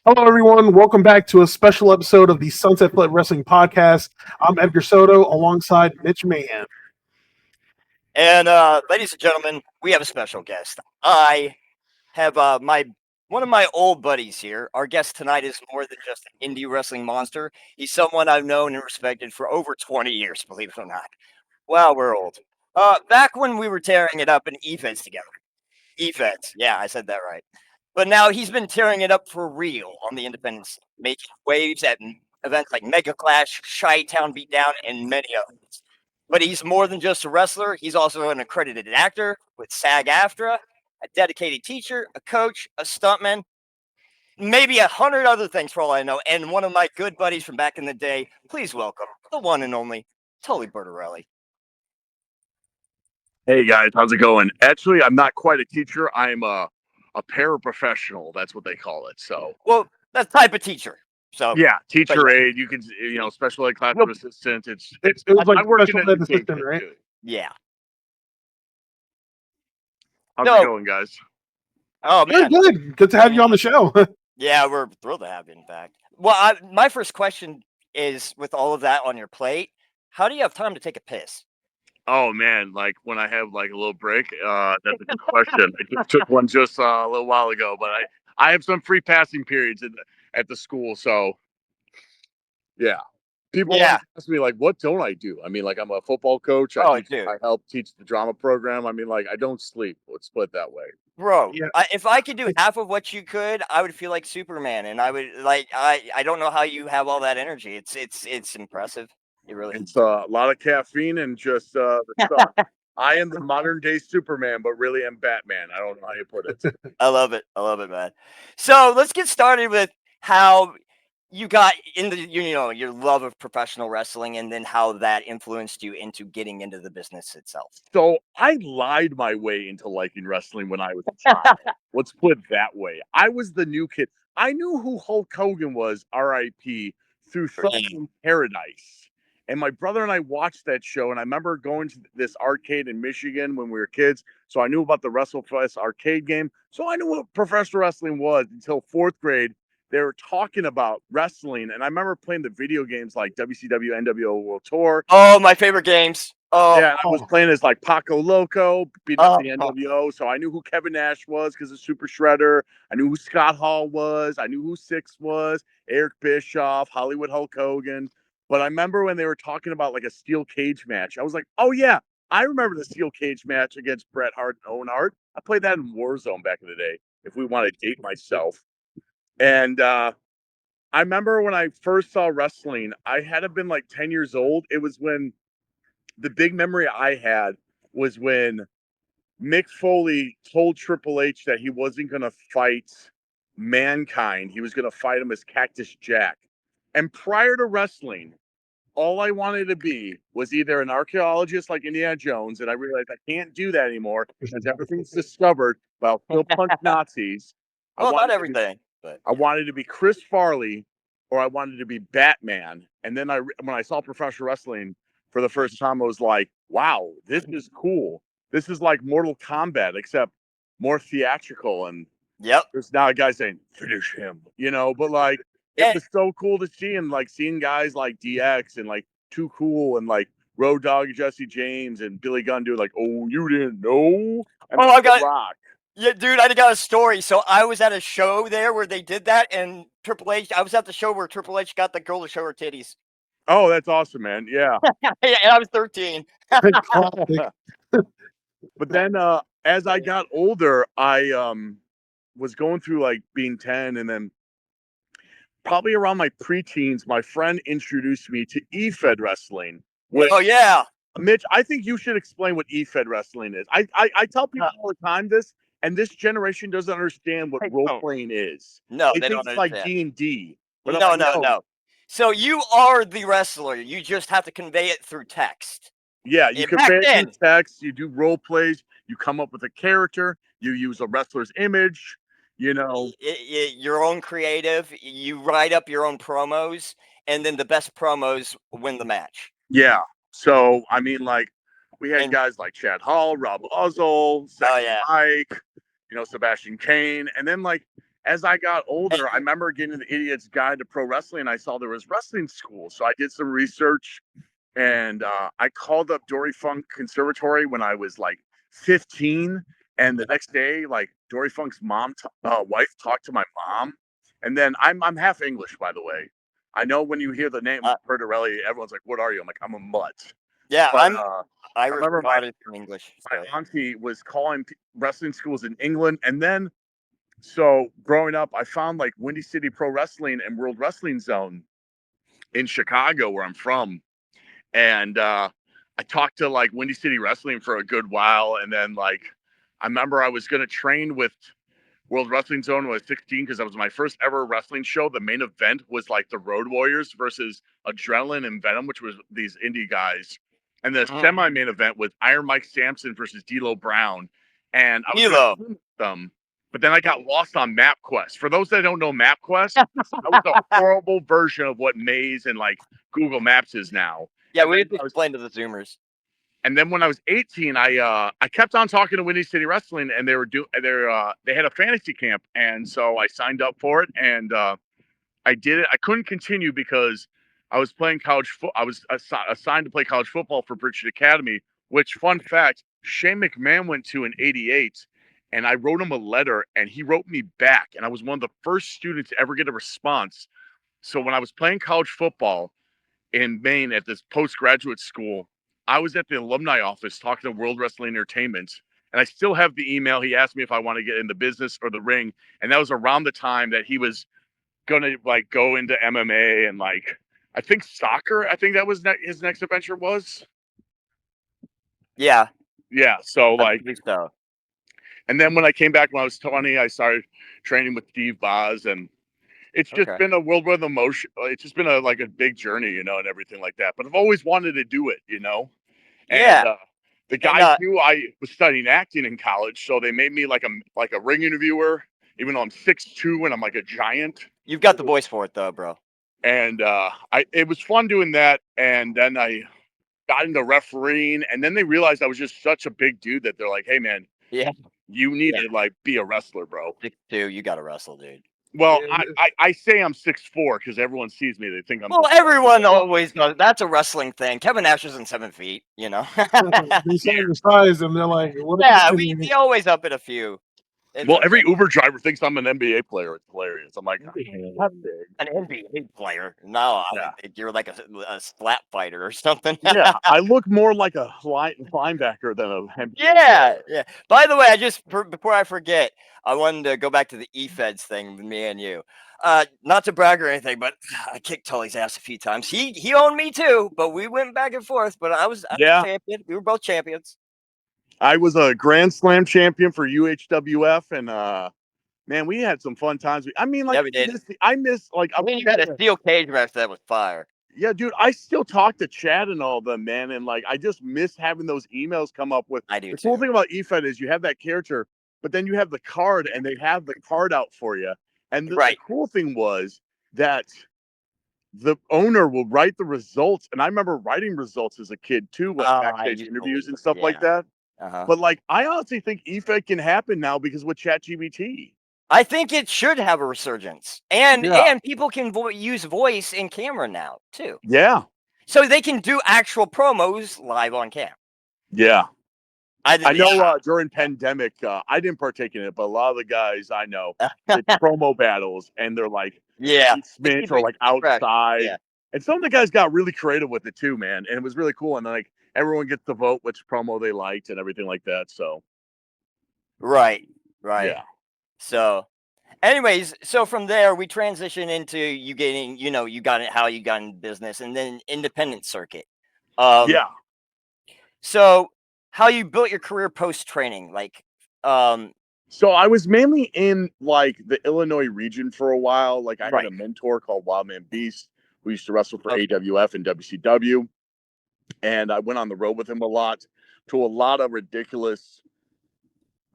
Hello, everyone. Welcome back to a special episode of the Sunsetflip Wrestling Podcast. I'm Edgar Soto alongside Mitch Mahan. And ladies and gentlemen, we have a special guest. I have one of my old buddies here. Our guest tonight is more than just an indie wrestling monster. He's someone I've known and respected for over 20 years, believe it or not. Wow, we're old. Back when we were tearing it up in E-Feds together. E-Feds, yeah, I said that right. But now he's been tearing it up for real on the independents, making waves at events like Mega Clash, Chi-Town Beatdown, and many others. But he's more than just a wrestler. He's also an accredited actor with SAG-AFTRA, a dedicated teacher, a coach, a stuntman, maybe 100 other things for all I know. And one of my good buddies from back in the day. Please welcome the one and only Tully Bertorelli. Hey guys, how's it going? Actually, I'm not quite a teacher. I'm a paraprofessional. That's what they call it. So, well, that type of teacher. So yeah, teacher aide. You can, special ed classroom assistant. It was like I work special in ed assistant, right? Too. Yeah. How's it going, guys? Oh man, good to have you on the show. Yeah, we're thrilled to have you. In fact, well, my first question is: with all of that on your plate, how do you have time to take a piss? Oh man, like when I have like a little break, that's a good question. I just took one just a little while ago, but I have some free passing periods at the school, so yeah. People always ask me like, what don't I do? I mean, like I'm a football coach. I help teach the drama program. I mean, like I don't sleep. Let's put it that way. Bro, if I could do half of what you could, I would feel like Superman, and I would I don't know how you have all that energy. It's impressive. It's a lot of caffeine and just the stuff. I am the modern day Superman, but really am Batman. I don't know how you put it. I love it, man. So let's get started with how you got into your love of professional wrestling, and then how that influenced you into getting into the business itself. So I lied my way into liking wrestling when I was a child. Let's put it that way. I was the new kid. I knew who Hulk Hogan was, R.I.P., through Thugs in Paradise. And my brother and I watched that show, and I remember going to this arcade in Michigan when we were kids. So I knew about the WrestleFest arcade game. So I knew what professional wrestling was until fourth grade. They were talking about wrestling, and I remember playing the video games like WCW, NWO World Tour. Oh, my favorite games. Oh, yeah, I was playing as like Paco Loco, beating up the NWO. So I knew who Kevin Nash was because of Super Shredder. I knew who Scott Hall was. I knew who Six was, Eric Bischoff, Hollywood Hulk Hogan. But I remember when they were talking about like a steel cage match, I was like, oh yeah, I remember the steel cage match against Bret Hart and Owen Hart. I played that in Warzone back in the day, if we want to date myself. And I remember when I first saw wrestling, I had to have been like 10 years old. It was when the big memory I had was when Mick Foley told Triple H that he wasn't going to fight Mankind. He was going to fight him as Cactus Jack. And prior to wrestling, all I wanted to be was either an archaeologist like Indiana Jones, and I realized I can't do that anymore because everything's discovered, but I'll still punch Nazis. Well, not everything. But I wanted to be Chris Farley, or I wanted to be Batman. And then when I saw professional wrestling for the first time, I was like, wow, this is cool. This is like Mortal Kombat, except more theatrical. And there's now a guy saying, finish him, but like, it was so cool to see, and like seeing guys like DX and like Too Cool and like Road Dogg Jesse James and Billy Gunn do like, oh, you didn't know? And I got Rock. Yeah, dude, I got a story. So I was at a show there where they did that, and Triple H. I was at the show where Triple H got the girl to show her titties. Oh, that's awesome, man! Yeah, and I was 13. But then, as I got older, I was going through like being 10, and then probably around my preteens, my friend introduced me to E-Fed wrestling. Oh yeah, Mitch, I think you should explain what E-Fed wrestling is. I tell people all the time this. And this generation doesn't understand what role playing is. No, they think it's like D&D. No. So you are the wrestler. You just have to convey it through text. Yeah, you convey it through text. You do role plays. You come up with a character. You use a wrestler's image. Your own creative. You write up your own promos, and then the best promos win the match. Yeah. So I mean, like, we had guys like Chad Hall, Rob Uzzle, Mike, Sebastian Kane, and then like as I got older, I remember getting the Idiot's Guide to Pro Wrestling. And I saw there was wrestling school. So I did some research and I called up Dory Funk Conservatory when I was like 15. And the next day, like Dory Funk's wife talked to my mom. And then I'm half English, by the way. I know when you hear the name Bertorelli, everyone's like, "What are you?" I'm like, "I'm a mutt." Yeah, But, I'm I Irish remember spotted from English. my So. auntie was calling wrestling schools in England. And then, so growing up, I found like Windy City Pro Wrestling and World Wrestling Zone in Chicago, where I'm from. And I talked to like Windy City Wrestling for a good while. And then, like, I remember I was going to train with World Wrestling Zone when I was 16 because that was my first ever wrestling show. The main event was like the Road Warriors versus Adrenaline and Venom, which was these indie guys. And the semi-main event was Iron Mike Sampson versus D'Lo Brown. And I was going to train with them, but then I got lost on MapQuest. For those that don't know MapQuest, that was a horrible version of what Maze and like Google Maps is now. Yeah, we have to explain to the Zoomers. And then when I was 18, I kept on talking to Windy City Wrestling, and they had a fantasy camp, and so I signed up for it, and I did it. I couldn't continue because I was playing college foot. I was assigned to play college football for Bridget Academy. Which, fun fact, Shane McMahon went to in '88, and I wrote him a letter, and he wrote me back, and I was one of the first students to ever get a response. So when I was playing college football in Maine at this postgraduate school, I was at the alumni office talking to World Wrestling Entertainment, and I still have the email. He asked me if I want to get in the business or the ring, and that was around the time that he was gonna like go into MMA and like I think soccer. I think that was his next adventure was. Yeah. Yeah. So like, so. And then when I came back when I was 20, I started training with Steve Boz, and it's just been a whirlwind of emotion. It's just been a big journey, and everything like that. But I've always wanted to do it, Yeah. And the guys knew I was studying acting in college, so they made me like a ring interviewer, even though I'm 6'2" and I'm like a giant. You've got the voice for it, though, bro. And it was fun doing that. And then I got into refereeing, and then they realized I was just such a big dude that they're like, "Hey, man, you need to be a wrestler, bro. 6'2", you got to wrestle, dude." Well, I say I'm 6'4" because everyone sees me. They think I'm. Well, everyone always knows that's a wrestling thing. Kevin Nash isn't 7 feet, They say your size, and they're like, "What?" Yeah, we always up at a few. Well, every Uber driver thinks I'm an NBA player. It's hilarious. I'm like, an NBA player. No, I would think you're like a slap fighter or something. Yeah, I look more like a linebacker than a NBA Yeah. By the way, before I forget, I wanted to go back to the E-Feds thing with me and you. Not to brag or anything, but I kicked Tully's ass a few times. He owned me too, but we went back and forth. But I was champion. We were both champions. I was a Grand Slam champion for UHWF, and man, we had some fun times. I mean, like, we did. I miss like. I mean, you had a steel cage match that was fire. Yeah, dude, I still talk to Chad and all of them, man, and like, I just miss having those emails come up with. I do. The cool thing about EFED is you have that character, but then you have the card, and they have the card out for you. And the cool thing was that the owner will write the results, and I remember writing results as a kid too, like backstage interviews and stuff like that. But like, I honestly think EFED can happen now because with ChatGPT. I think it should have a resurgence, and people can use voice and camera now too. Yeah. So they can do actual promos live on cam. Yeah. I know during pandemic, I didn't partake in it, but a lot of the guys I know did promo battles, and they're like, Smith or like outside. Yeah. And some of the guys got really creative with it too, man. And it was really cool. And like everyone gets to vote which promo they liked and everything like that. So. Right. Yeah. So, anyways, so from there we transition into you getting, how you got in business, and then independent circuit. So, how you built your career post training, like, So I was mainly in like the Illinois region for a while. Like I had a mentor called Wildman Beast who used to wrestle for AWF and WCW, and I went on the road with him a lot to a lot of ridiculous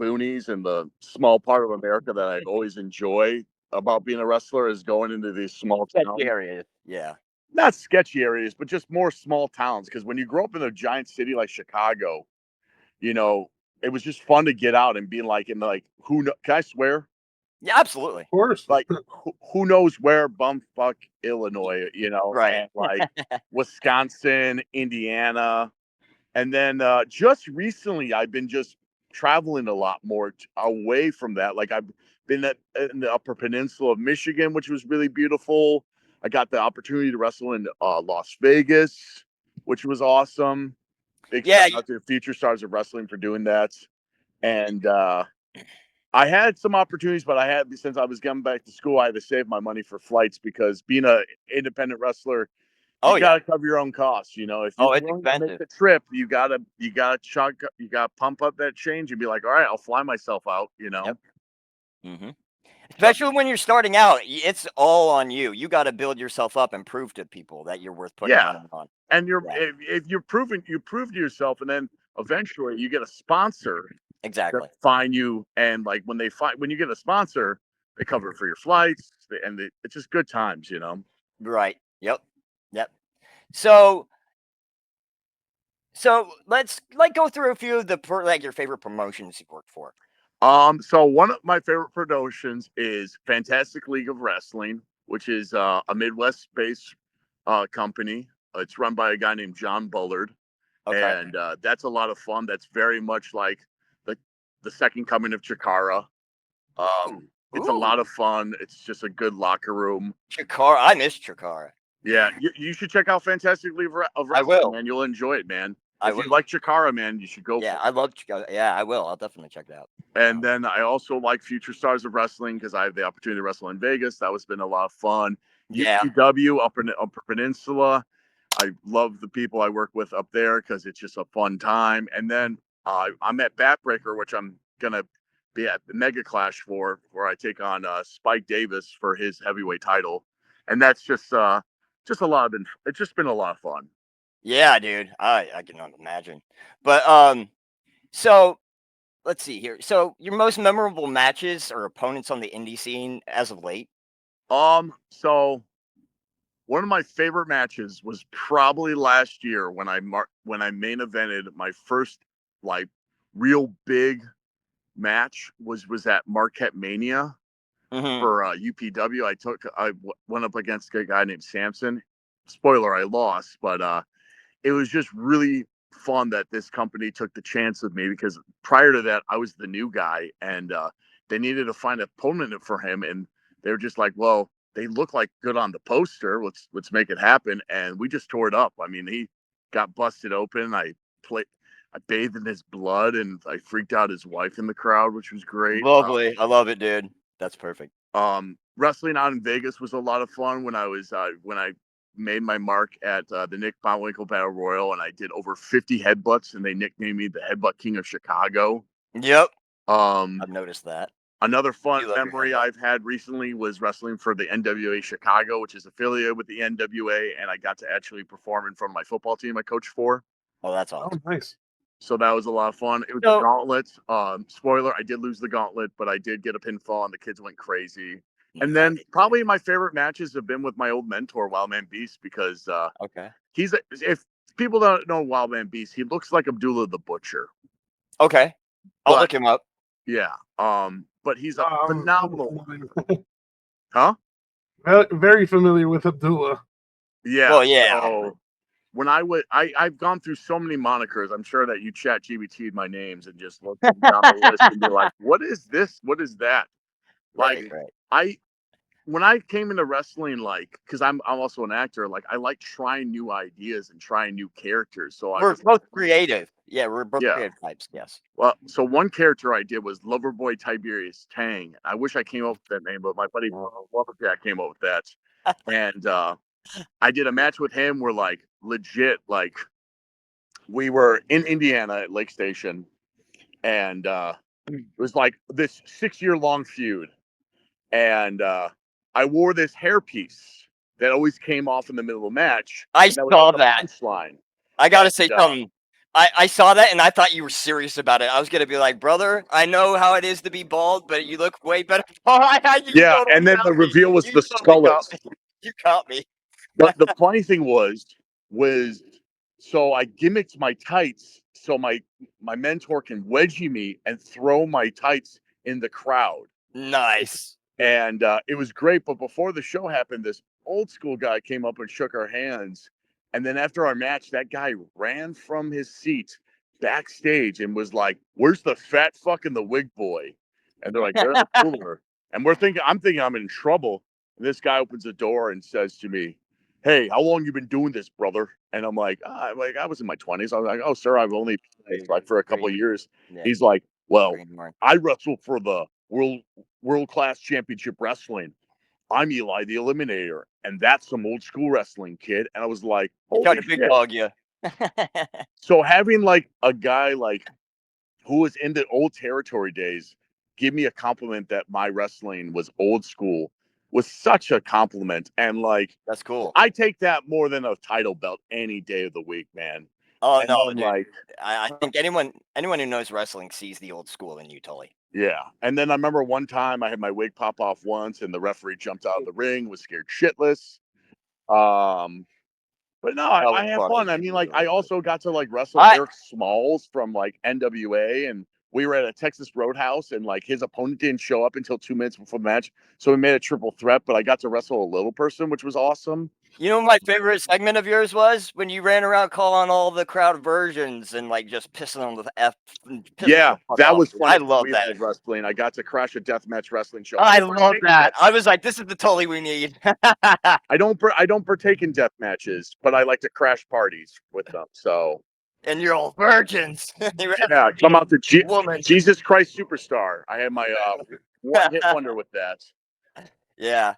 boonies in the small part of America that I always enjoy about being a wrestler is going into these small towns. Areas. Yeah. Not sketchy areas, but just more small towns. Because when you grow up in a giant city like Chicago, it was just fun to get out and be like, can I swear? Yeah, absolutely. Of course. Like, who knows where bumfuck Illinois, Right. and like Wisconsin, Indiana. And then just recently, I've been just traveling a lot more away from that. Like, I've been in the Upper Peninsula of Michigan, which was really beautiful. I got the opportunity to wrestle in Las Vegas, which was awesome. Big Yeah. shout out to Future Stars of Wrestling for doing that. And I had some opportunities, but since I was getting back to school, I had to save my money for flights because being an independent wrestler, Oh you yeah. gotta cover your own costs. If Oh, you're it's willing to make expensive. the trip, you gotta pump up that change and be like, all right, I'll fly myself out. Yep. Mm-hmm. Especially when you're starting out, it's all on you. You got to build yourself up and prove to people that you're worth putting Yeah. money on. And Yeah. if you prove to yourself, and then eventually you get a sponsor Exactly. that find you, and like when you get a sponsor, they cover it for your flights, it's just good times. Right. Yep. Yep. So let's go through a few of your favorite promotions you worked for. So one of my favorite promotions is Fantastic League of Wrestling, which is a Midwest-based company. It's run by a guy named John Bullard, Okay. and that's a lot of fun. That's very much like the second coming of Chikara. It's a lot of fun. It's just a good locker room. Chikara, I miss Chikara. Yeah, you should check out Fantastic League of Wrestling, I will. man. You'll enjoy it, man. I If will. you like Chikara, man, you should go Yeah, for it. I love Chikara. Yeah, I will. I'll definitely check it out. And then I also like Future Stars of Wrestling because I have the opportunity to wrestle in Vegas. That was been a lot of fun. Yeah. UPW, Upper Peninsula. I love the people I work with up there because it's just a fun time. And then I'm at Batbreaker, which I'm gonna be at the Mega Clash for, where I take on Spike Davis for his heavyweight title. And that's just a lot of it's just been a lot of fun. Yeah, dude. I cannot imagine. But so let's see here. So your most memorable matches or opponents on the indie scene as of late? So one of my favorite matches was probably last year when I main evented my first like real big match was at Marquette Mania for UPW. I went up against a guy named Samson. Spoiler, I lost, but it was just really fun that this company took the chance with me because prior to that I was the new guy, and they needed to find an opponent for him, and they were just like, well, they look like good on the poster. Let's make it happen. And we just tore it up. I mean, he got busted open. I bathed in his blood, and I freaked out his wife in the crowd, which was great. Lovely. I love it, dude. That's perfect. Wrestling out in Vegas was a lot of fun when I made my mark at the Nick Botwinkle Battle Royal, and I did over 50 headbutts, and they nicknamed me the Headbutt King of Chicago. Yep. I've noticed that. Another fun memory I've had recently was wrestling for the NWA Chicago, which is affiliated with the NWA, and I got to actually perform in front of my football team I coached for. Oh, that's awesome. Oh, nice. So that was a lot of fun. It was a gauntlet. Spoiler, I did lose the gauntlet, but I did get a pinfall, and the kids went crazy. And then probably my favorite matches have been with my old mentor, Wildman Beast, because if people don't know Wildman Beast, he looks like Abdullah the Butcher. Okay. I'll look him up. Yeah. But he's a phenomenal. Huh? Very familiar with Abdullah. Yeah. Well, yeah. So when I've gone through so many monikers. I'm sure that you chat GBT'd my names and just look down the list and be like, what is this? What is that? Like, right. When I came into wrestling, like, because I'm also an actor, like, I like trying new ideas and trying new characters. So we're both creative. Yeah, we're both creative types. Yes. Well, so one character I did was Loverboy Tiberius Tang. I wish I came up with that name, but my buddy Lumberjack came up with that. And I did a match with him where, like, legit, like, we were in Indiana at Lake Station, and it was like this 6-year-long feud. And I wore this hairpiece that always came off in the middle of the match. I saw that. Punchline. I gotta say something. I saw that and I thought you were serious about it. I was gonna be like, brother, I know how it is to be bald, but you look way better. Yeah, and then the reveal was the skullet. You caught me. But the funny thing was so I gimmicked my tights so my mentor can wedgie me and throw my tights in the crowd. Nice. And it was great. But before the show happened, this old school guy came up and shook our hands. And then after our match, that guy ran from his seat backstage and was like, "Where's the fat fuck and the wig boy?" And they're like, "They're in the cooler." And I'm thinking I'm in trouble. And this guy opens the door and says to me, "Hey, how long you been doing this, brother?" And I'm like, I was in my 20s. I was like, "Oh, sir, I've only been this, like for a couple of years." Yeah. He's like, "Well, Green mark. I wrestle for the world class championship wrestling. I'm Eli the Eliminator, and that's some old school wrestling, kid." And I was like, Tried "Holy to big shit!" dog you. So having like a guy like who was in the old territory days give me a compliment that my wrestling was old school was such a compliment. And like, That's cool. I take that more than a title belt any day of the week, man. Oh And no, I'm dude. like, I think anyone who knows wrestling sees the old school in you, Tully. yeah. And then I remember one time I had my wig pop off once, and the referee jumped out of the ring, was scared shitless. But no, That was I have funny. fun. I mean, like, I also got to like wrestle I- Eric Smalls from like NWA, and we were at a Texas Roadhouse, and like his opponent didn't show up until 2 minutes before the match, so we made a triple threat. But I got to wrestle a little person, which was awesome. You know what my favorite segment of yours was? When you ran around calling all the crowd versions and like just pissing them with F. Yeah, that was fun. I love that. Freehold wrestling. I got to crash a deathmatch wrestling show. I love that. I was like, this is the Tully we need. I don't partake in death matches, but I like to crash parties with them. So And you're all virgins. yeah, come out to woman. Jesus Christ Superstar. I had my one hit wonder with that. Yeah.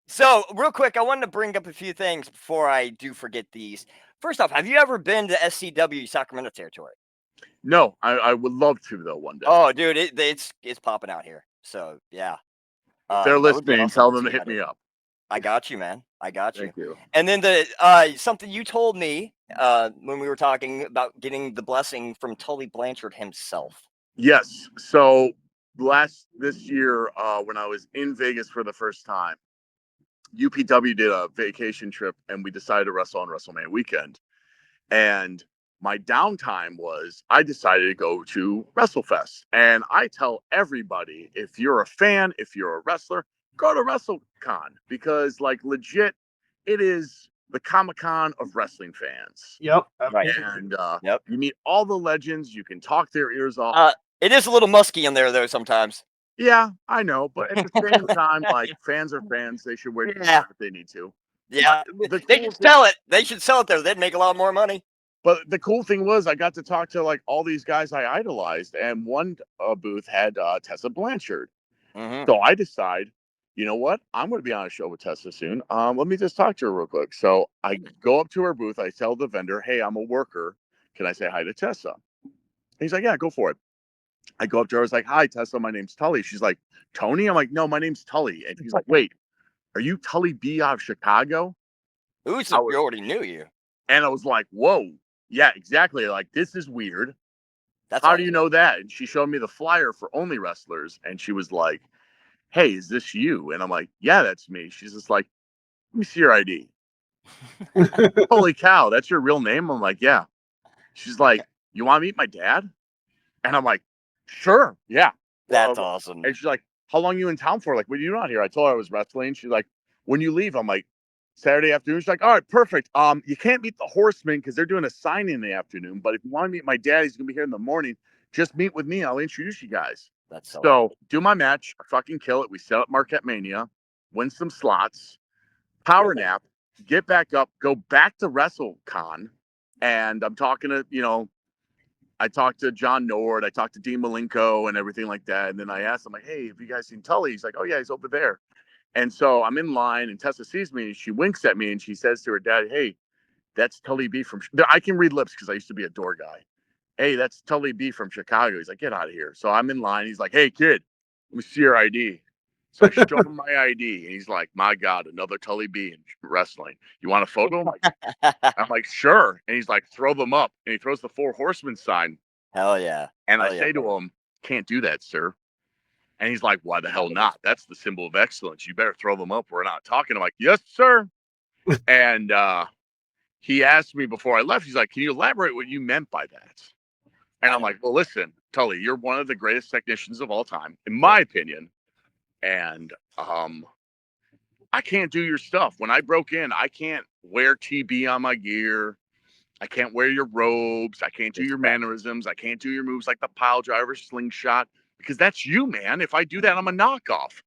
So, real quick, I wanted to bring up a few things before I do forget these. First off, have you ever been to SCW Sacramento territory? No, I would love to though one day. Oh, dude, it's popping out here. So, yeah. If they're that would be listening, awesome tell to them to see hit that. me up. I got you, man. I got you. Thank you. And then something you told me when we were talking about getting the blessing from Tully Blanchard himself. Yes. So this year, when I was in Vegas for the first time, UPW did a vacation trip, and we decided to wrestle on WrestleMania weekend. And my downtime was I decided to go to WrestleFest. And I tell everybody, if you're a fan, if you're a wrestler, go to WrestleCon, because like legit, it is the Comic-Con of wrestling fans. Yep. Right. And Yep. you meet all the legends. You can talk their ears off. It is a little musky in there, though, sometimes. Yeah, I know. But at the same time, like, fans are fans. They should wear Yeah. if they need to. Yeah. The They cool should thing- sell it. They should sell it there. They'd make a lot more money. But the cool thing was I got to talk to like all these guys I idolized, and one booth had Tessa Blanchard. Mm-hmm. So I decide, you know what? I'm going to be on a show with Tessa soon. Let me just talk to her real quick. So I go up to her booth. I tell the vendor, "Hey, I'm a worker. Can I say hi to Tessa?" He's like, "Yeah, go for it." I go up to her. I was like, "Hi, Tessa. My name's Tully." She's like, "Tony?" I'm like, "No, my name's Tully." And she's like, "Wait, are you Tully B out of Chicago?" Ooh, so we already knew you. And I was like, "Whoa, yeah, exactly. Like, this is weird. That's How all. do you know that?" And she showed me the flyer for Only Wrestlers, and she was like, "Hey, is this you?" And I'm like, "Yeah, that's me." She's just like, "Let me see your ID." Holy cow, that's your real name? I'm like, "Yeah." She's like, "You want to meet my dad?" And I'm like, "Sure, yeah." That's awesome. And she's like, "How long are you in town for?" Like, "What are you not here?" I told her I was wrestling. She's like, "When you leave?" I'm like, "Saturday afternoon." She's like, "All right, perfect. You can't meet the Horsemen because they're doing a signing in the afternoon. But if you want to meet my dad, he's gonna be here in the morning. Just meet with me. I'll introduce you guys." That's So do my match. I fucking kill it. We set up Marquette Mania, win some slots, power nap, get back up, go back to WrestleCon, and I'm talking to I talked to John Nord, I talked to Dean Malenko and everything like that. And then I asked him, like, "Hey, have you guys seen Tully?" He's like, "Oh yeah, he's over there." And so I'm in line, and Tessa sees me, and she winks at me, and she says to her dad, "Hey, that's Tully B from." I can read lips because I used to be a door guy. "Hey, that's Tully B from Chicago." He's like, "Get out of here." So I'm in line. He's like, "Hey, kid, let me see your ID." So I show him my ID, and he's like, "My God, another Tully B in wrestling. You want a photo?" I'm like, "Sure." And he's like, "Throw them up." And he throws the Four Horsemen sign. Hell yeah. And Hell I yeah. say to him, "Can't do that, sir." And he's like, "Why the hell not? That's the symbol of excellence. You better throw them up. We're not talking." I'm like, "Yes, sir." And he asked me before I left, he's like, "Can you elaborate what you meant by that?" And I'm like, "Well, listen, Tully, you're one of the greatest technicians of all time, in my opinion. and I can't do your stuff. When I broke in, I can't wear TB on my gear. I can't wear your robes. I can't do your mannerisms. I can't do your moves like the pile driver, slingshot, because that's you, man. If I do that, I'm a knockoff.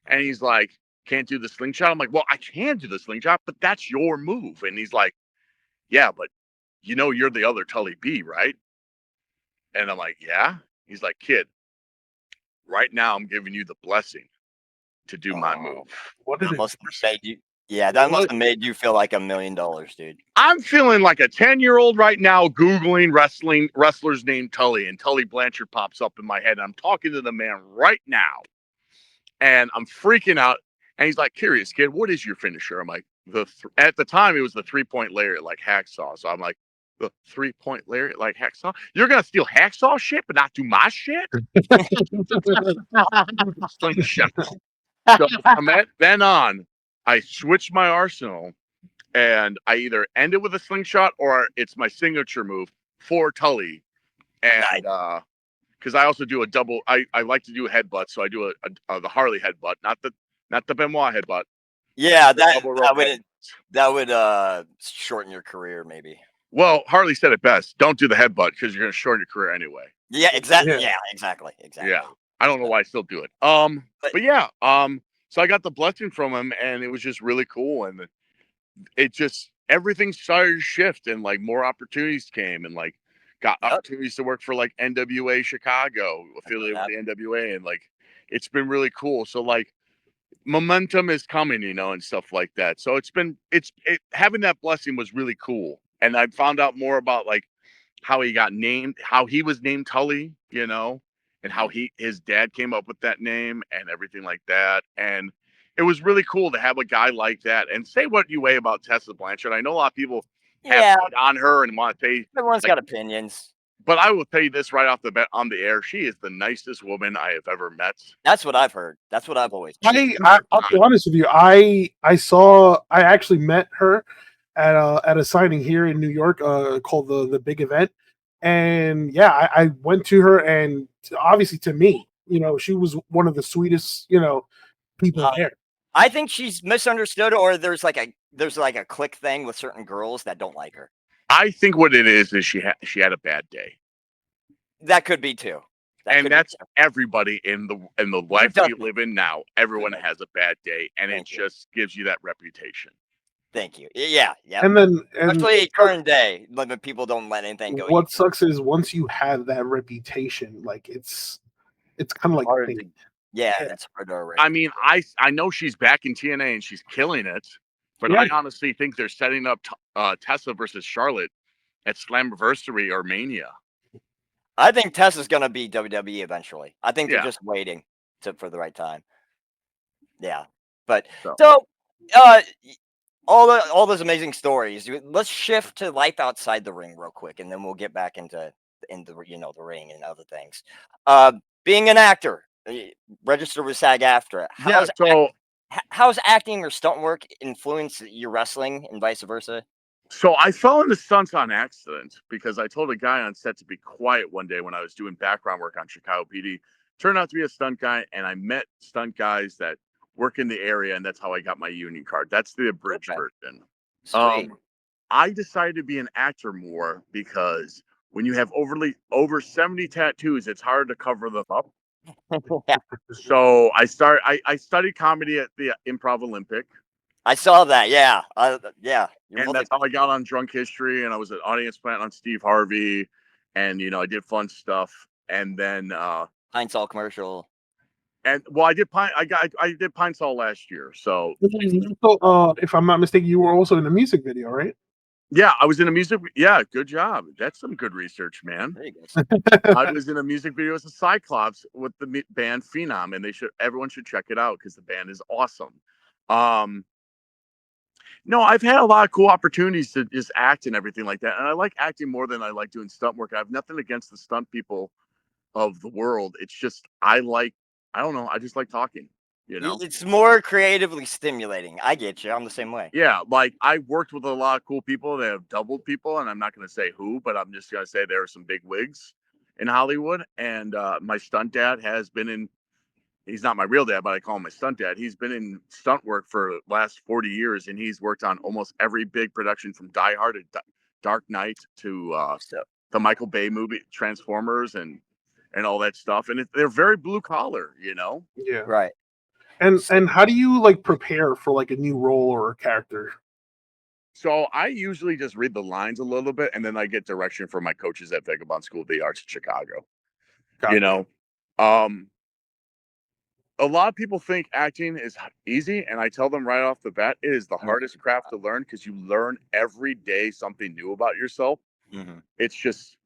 And he's like, can't do the slingshot. I'm like, well, I can do the slingshot, but that's your move. And he's like, yeah, but you know you're the other Tully B, right? And I'm like, yeah. He's like, kid, right now I'm giving you the blessing to do my move. What did That it must have made you. Yeah, that must have made you feel like $1 million, dude. I'm feeling like a 10-year-old right now Googling wrestlers named Tully, and Tully Blanchard pops up in my head. I'm talking to the man right now, and I'm freaking out. And he's like, curious, kid, what is your finisher? I'm like, at the time, it was the 3-point lariat like hacksaw. So I'm like, the 3-point lariat like hacksaw? You're going to steal hacksaw shit, but not do my shit? Slingshot. So from then on, I switched my arsenal, and I either end it with a slingshot or it's my signature move for Tully. And because I also do a double, I like to do a headbutt, so I do the Harley headbutt, not the Benoit headbutt. Yeah, that would shorten your career, maybe. Well, Harley said it best: don't do the headbutt because you're going to shorten your career anyway. Yeah, exactly. Yeah, exactly. Yeah, I don't know why I still do it. But yeah, so I got the blessing from him, and it was just really cool, and it just everything started to shift, and like more opportunities came, and like got opportunities to work for like NWA Chicago, affiliate with the NWA, and like it's been really cool. So like momentum is coming, and stuff like that. So having that blessing was really cool, and I found out more about like how he got named, how he was named Tully, and how his dad came up with that name and everything like that. And it was really cool to have a guy like that. And say what you weigh about Tessa Blanchard. I know a lot of people have on her and want to say everyone's got opinions. But I will tell you this right off the bat on the air: she is the nicest woman I have ever met. That's what I've heard. That's what I've always. I'll be honest with you. I actually met her at a signing here in New York called the Big Event, and yeah, I went to her, and obviously to me, she was one of the sweetest people there. I think she's misunderstood, or there's like a click thing with certain girls that don't like her. I think what it is she had a bad day. That could be too. That's everybody in the life we live in now. Everyone has a bad day, and it just gives you that reputation. Thank you. Yeah. And then, especially current day, when people don't let anything go. What sucks is once you have that reputation, like it's kind of like that's hard to erase. I mean, I know she's back in TNA and she's killing it, but I honestly think they're setting up Tessa versus Charlotte at Slammiversary or Mania. I think Tessa's gonna be WWE eventually. I think they're just waiting for the right time. Yeah, but so all those amazing stories. Let's shift to life outside the ring real quick, and then we'll get back into the ring and other things. Being an actor, registered with SAG-AFTRA. How's acting or stunt work influence your wrestling and vice versa? So I fell into stunts on accident because I told a guy on set to be quiet one day when I was doing background work on Chicago PD. Turned out to be a stunt guy, and I met stunt guys that work in the area, and that's how I got my union card. That's the abridged version. I decided to be an actor more because when you have over 70 tattoos, it's hard to cover them up. So I studied comedy at the Improv Olympic. I saw that. Yeah. And that's how I got on Drunk History, and I was an audience plant on Steve Harvey, and I did fun stuff. And then Pine Sol commercial. And well, I did Pine Sol last year. So if I'm not mistaken, you were also in a music video, right? Yeah, I was in a music. Yeah, good job. That's some good research, man. There you go. I was in a music video as a Cyclops with the band Phenom, and everyone should check it out because the band is awesome. No, I've had a lot of cool opportunities to just act and everything like that, and I like acting more than I like doing stunt work. I have nothing against the stunt people of the world. It's just I don't know. I just like talking. It's more creatively stimulating. I get you. I'm the same way. Yeah, like I worked with a lot of cool people that have doubled people, and I'm not going to say who, but I'm just going to say there are some big wigs in Hollywood. And my stunt dad has been in he's not my real dad, but I call him my stunt dad. He's been in stunt work for the last 40 years, and he's worked on almost every big production from Die Hard to Dark Knight to the Michael Bay movie Transformers and all that stuff. And they're very blue collar, you know? Yeah. Right. And how do you like prepare for like a new role or a character? So I usually just read the lines a little bit, and then I get direction from my coaches at Vagabond School of the Arts in Chicago. Gotcha. You know, a lot of people think acting is easy, and I tell them right off the bat, it is the hardest craft to learn because you learn every day something new about yourself. Mm-hmm. It's just,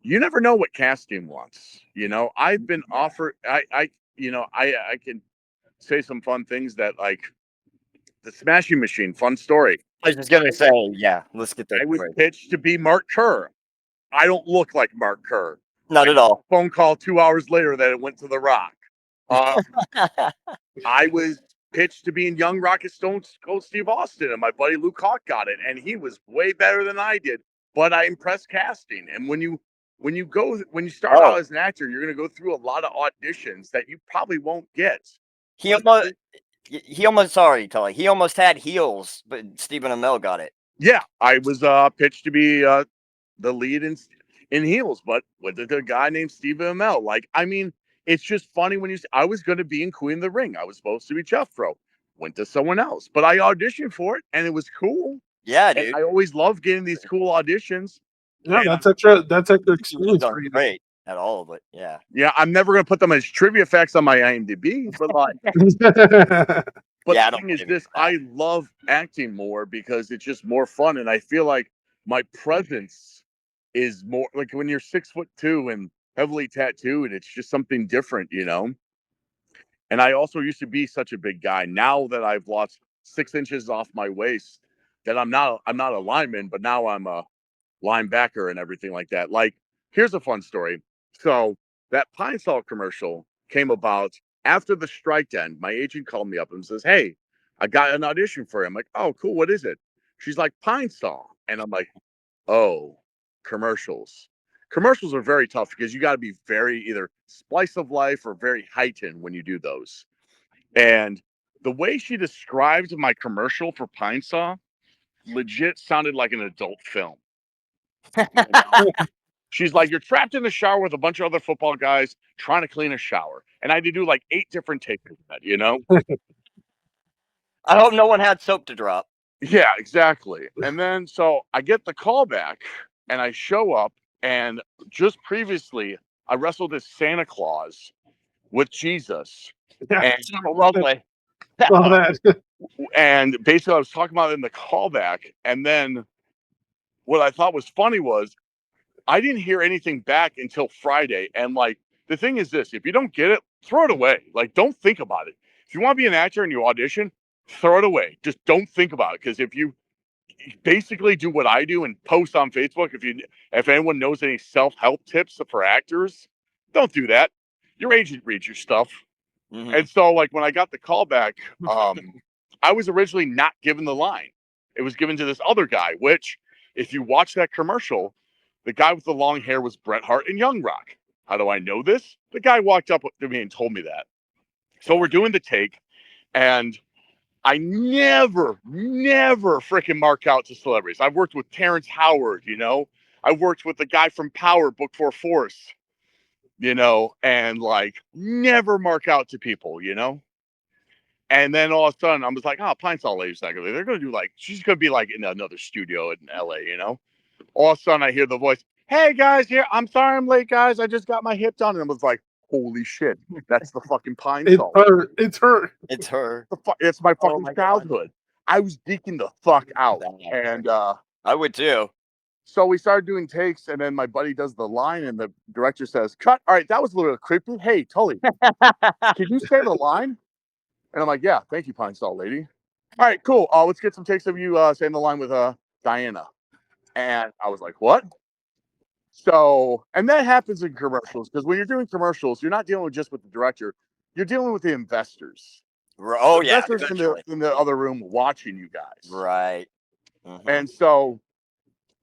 you never know what casting wants. You know, I've been offered, I can say some fun things that, like, the Smashing Machine, fun story. I was just gonna say, yeah, let's get that. I was right. pitched to be Mark Kerr. I don't look like Mark Kerr. Not at all. Phone call 2 hours later that it went to The Rock. I was pitched to be in Young Rocket Stone Cold Steve Austin, and my buddy Luke Hawk got it, and he was way better than I did. But I impressed casting, and when you start out as an actor, you're going to go through a lot of auditions that you probably won't get. He almost had heels, but Stephen Amell got it. Yeah, I was pitched to be the lead in heels, but with a guy named Stephen Amell. Like, I mean, it's just funny when I was going to be in Queen of the Ring. I was supposed to be Jethro. Went to someone else, but I auditioned for it, and it was cool. Yeah, dude. And I always love getting these cool auditions. Yeah, that's extra experience for you. Great at all, but yeah. Yeah, I'm never going to put them as trivia facts on my IMDb, but like, but Yeah, the thing is this, I love acting more because it's just more fun, and I feel like my presence is more like when you're 6'2" and heavily tattooed, it's just something different, you know. And I also used to be such a big guy. Now that I've lost 6 inches off my waist, that I'm not a lineman, but now I'm a linebacker and everything like that. Like, here's a fun story. So that Pine Sol commercial came about after the strike end. My agent called me up and says, "Hey, I got an audition for you." I'm like, "Oh, cool. What is it?" She's like, "Pine Sol." And I'm like, "Oh, commercials." Commercials are very tough because you got to be very either slice of life or very heightened when you do those. And the way she described my commercial for Pine Saw legit sounded like an adult film. You know? She's like, "You're trapped in the shower with a bunch of other football guys trying to clean a shower." And I had to do like 8 different takes of that, you know? I hope no one had soap to drop. Yeah, exactly. And then so I get the call back and I show up, and just previously I wrestled as Santa Claus with Jesus. Yeah. And Lovely. All that. and basically I was talking about it in the callback, and then what I thought was funny was I didn't hear anything back until Friday. And like, the thing is this, if you don't get it, throw it away. Like, don't think about it. If you want to be an actor and you audition, throw it away. Just don't think about it. Because if you basically do what I do and post on Facebook, if anyone knows any self-help tips for actors, don't do that. Your agent reads your stuff. Mm-hmm. And so, like, when I got the call back, I was originally not given the line. It was given to this other guy, which, if you watch that commercial, the guy with the long hair was Bret Hart and Young Rock. How do I know this? The guy walked up to me and told me that. So we're doing the take, and I never freaking mark out to celebrities. I've worked with Terrence Howard, you know. I worked with the guy from Power, Book 4 Force, you know, and like never mark out to people, you know. And then all of a sudden, I was like, "Oh, Pine Sol Lady's not gonna. They're gonna do like she's gonna be like in another studio in LA, you know." All of a sudden, I hear the voice, "Hey guys, here. I'm sorry I'm late, guys. I just got my hip done." And I was like, "Holy shit, that's the fucking Pine Sol. It's her. It's her. It's my fucking childhood." I was geeking the fuck out, and I would too. so we started doing takes, and then my buddy does the line, and the director says, "Cut. All right, that was a little creepy. Hey, Tully, can you say the line?" And I'm like, "Yeah, thank you, Pine Sol Lady. All right, cool. Let's get some takes of you saying the line with Diana." And I was like, "What?" So, and that happens in commercials, because when you're doing commercials, you're not dealing just with the director, you're dealing with the investors. Oh, yeah. Investors in the other room watching you guys. Right. Mm-hmm. And so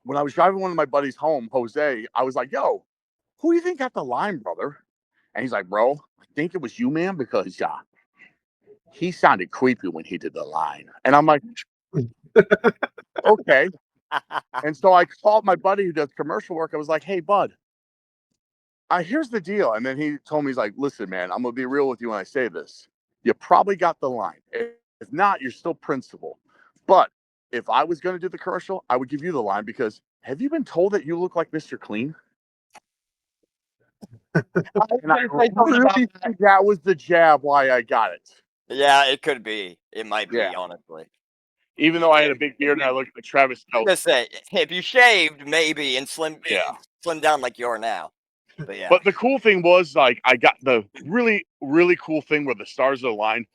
when I was driving one of my buddies home, Jose, I was like, "Yo, who do you think got the line, brother?" And he's like, "Bro, I think it was you, man, because he sounded creepy when he did the line. And I'm like, okay. And so I called my buddy who does commercial work. I was like, hey, bud, here's the deal. And then he told me, he's like, listen, man, I'm going to be real with you when I say this. You probably got the line. If not, you're still principal. But if I was going to do the commercial, I would give you the line because have you been told that you look like Mr. Clean? And I really think that was the jab why I got it. Yeah, it could be. It might be, Yeah. honestly. Even though I had a big beard and I looked like Travis I'm Kelce. gonna say, if you shaved, maybe, and slim down like you are now. But yeah. But the cool thing was, like, I got the really, really cool thing where the stars aligned.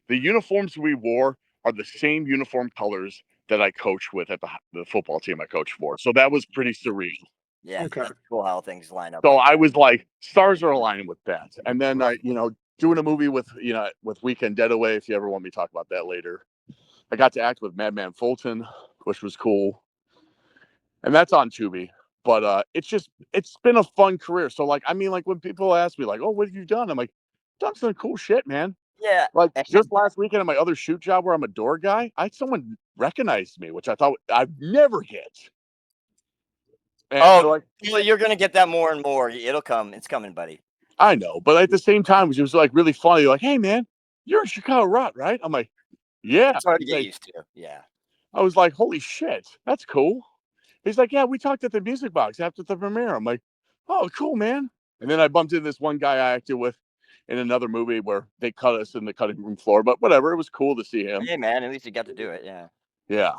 The uniforms we wore are the same uniform colors that I coach with at the football team I coach for. So that was pretty surreal. Yeah, Okay. that's cool how things line up. So I was like, stars are aligning with that. And then doing a movie with Weekend Getaway, if you ever want me to talk about that later. I got to act with Madman Fulton, which was cool. And that's on Tubi. But it's been a fun career. So like, I mean, like when people ask me like, oh, what have you done? I'm like, done some cool shit, man. Yeah. Like just last weekend at my other shoot job where I'm a door guy, someone recognized me, which I thought I'd never get. And well, you're gonna get that more and more. It'll come. It's coming, buddy. I know, but at the same time, it was like really funny. Like, hey man, you're in Chicago Rot, right? I'm like, yeah. It's hard to get used to. Yeah. I was like, holy shit, that's cool. He's like, yeah, we talked at the Music Box after the premiere. I'm like, oh, cool, man. And then I bumped into this one guy I acted with in another movie where they cut us in the cutting room floor, but whatever. It was cool to see him. Hey, man, at least you got to do it. Yeah. Yeah.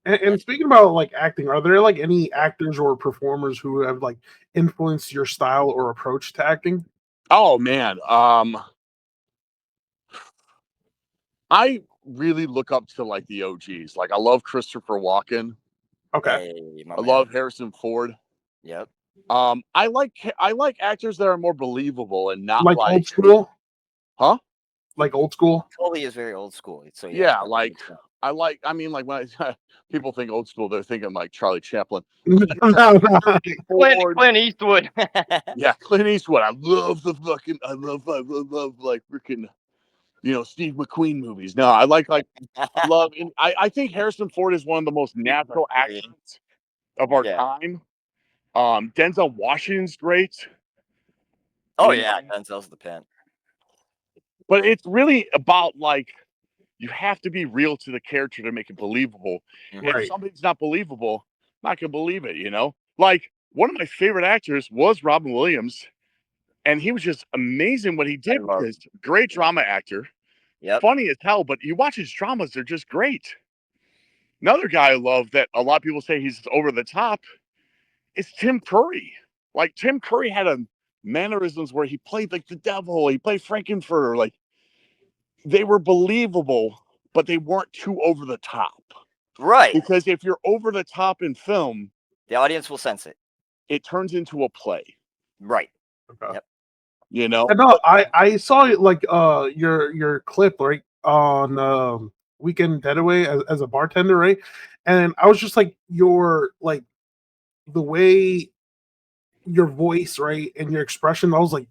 And speaking about like acting, are there like any actors or performers who have like influenced your style or approach to acting? Oh man. I really look up to like the OGs. Like I love Christopher Walken. Okay. Hey, I love Harrison Ford. Yep. I like actors that are more believable and not like old school. Huh? Like old school. Tully is very old school. So yeah, like I mean, like when people think old school, they're thinking like Charlie Chaplin. No. Clint Eastwood. Yeah, Clint Eastwood. I love like freaking, Steve McQueen movies. No, I I think Harrison Ford is one of the most natural actors of our time. Denzel Washington's great. Oh yeah, Denzel's the pen. But it's really about like you have to be real to the character to make it believable. Right. If something's not believable, I'm not gonna believe it. Like one of my favorite actors was Robin Williams, and he was just amazing what he did. Because great drama actor, funny as hell. But you watch his dramas; they're just great. Another guy I love that a lot of people say he's over the top is Tim Curry. Like Tim Curry had a mannerisms where he played like the devil. He played Frankenfurter. Like they were believable, but they weren't too over the top. Right. Because if you're over the top in film, the audience will sense it. It turns into a play. Right. Okay. Yep. No, I saw like your clip right on Weekend Getaway as a bartender, right? And I was just like your like the way your voice, right, and your expression, I was like,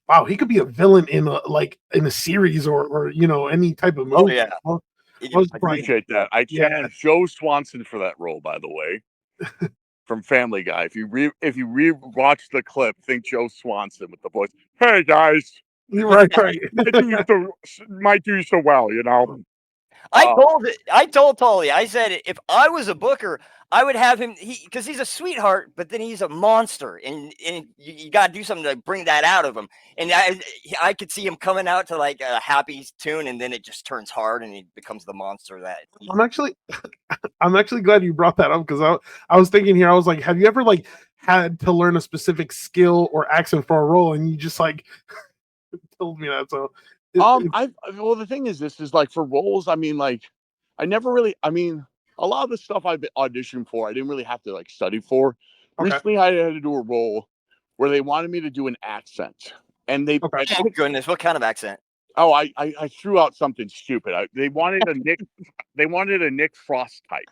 wow, he could be a villain in a series or any type of movie. Oh yeah. I appreciate that. I challenged Joe Swanson for that role, by the way, from Family Guy. If you re-watch the clip, think Joe Swanson with the voice. Hey guys, right. Might do so well, I told Tully, I said if I was a booker, I would have him because he's a sweetheart, but then he's a monster, and you got to do something to bring that out of him. And I could see him coming out to like a happy tune, and then it just turns hard, and he becomes the monster that. I'm actually glad you brought that up because I was thinking here, I was like, have you ever like had to learn a specific skill or accent for a role, and you just like told me that? So well, the thing is, this is like for roles. I mean, like, I never really. I mean, a lot of the stuff I've been auditioned for, I didn't really have to like study for. Okay. Recently, I had to do a role where they wanted me to do an accent, and they. Okay. Oh goodness, what kind of accent? Oh, I threw out something stupid. They wanted a Nick. They wanted a Nick Frost type.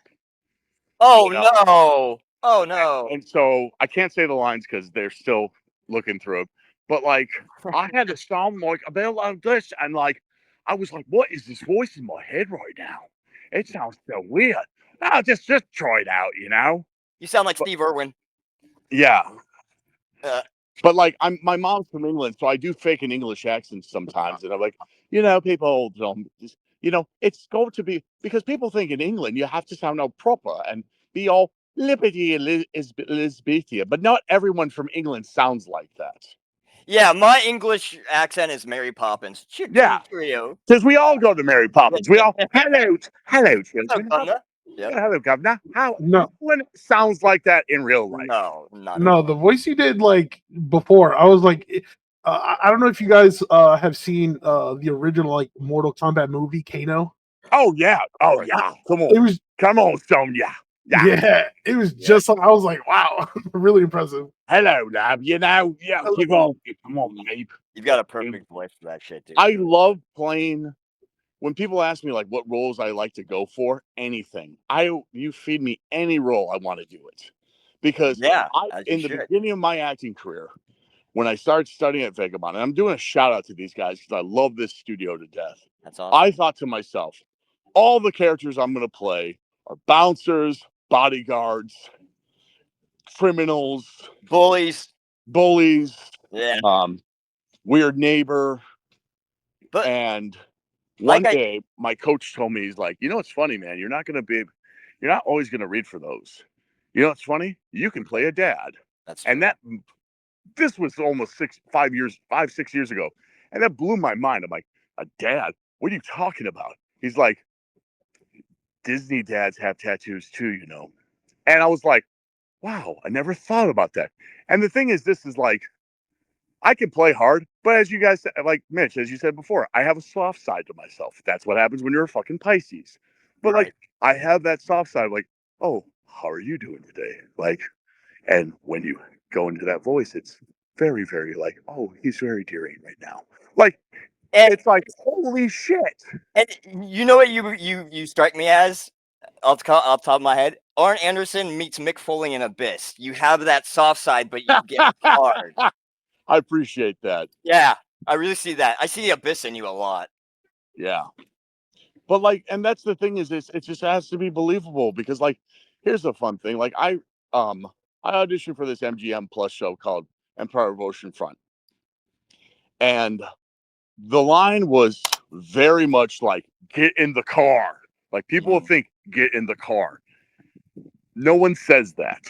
Oh no! Oh no! And so I can't say the lines because they're still looking through them. But like, I had to sound like a bit like this, and like, I was like, "What is this voice in my head right now? It sounds so weird." I'll just try it out, you know. You sound like But, Steve Irwin. yeah. Uh, But like, my mom's from England, so I do fake an English accent sometimes, and I'm like, people don't, it's going to be because people think in England you have to sound all proper and be all liberty Elizabethan, but not everyone from England sounds like that. yeah, my English accent is Mary Poppins. Yeah, Trio. because we all go to Mary Poppins. We all hello, children. Governor. Yep. Hello, governor. How no No, one sounds like that in real life? No, not at no, all. the voice you did like before, I was like, I don't know if you guys have seen the original like Mortal Kombat movie, Kano. Oh yeah, oh yeah. It was Come on, Sonya. yeah, it was just like I was like, wow, really impressive. Hello, lab. Yeah, come on, mate. You've got a perfect voice for that shit, dude. I love playing. When people ask me like what roles I like to go for, anything. You feed me any role, I want to do it. Because Yeah, in the beginning of my acting career, when I started studying at Vagabond, and I'm doing a shout out to these guys because I love this studio to death. That's awesome. I thought to myself, all the characters I'm going to play are bouncers, bodyguards, criminals, bullies, yeah, weird neighbor. But and one day my coach told me, he's like, it's funny, man, you're not always going to read for those. You know what's funny? You can play a dad. That's true. And this was almost 6 years ago. And that blew my mind. I'm like, a dad? What are you talking about? He's like, Disney dads have tattoos too, And I was like, wow, I never thought about that. And the thing is, this is like, I can play hard, but as you guys said, like Mitch, as you said before, I have a soft side to myself. That's what happens when you're a fucking Pisces. But like, I have that soft side, like, oh, how are you doing today? Like, and when you go into that voice, it's very, very like, oh, he's very dearing right now. Like, it's like, holy shit. And you know what you strike me as, off the top of my head? Arn Anderson meets Mick Foley in Abyss. You have that soft side, but you get hard. I appreciate that. Yeah, I really see that. I see the Abyss in you a lot. Yeah. But like, and that's the thing is, it just has to be believable because like, here's the fun thing. Like I auditioned for this MGM Plus show called Empire of Oceanfront. And the line was very much like, get in the car. Like people will think, get in the car. No one says that.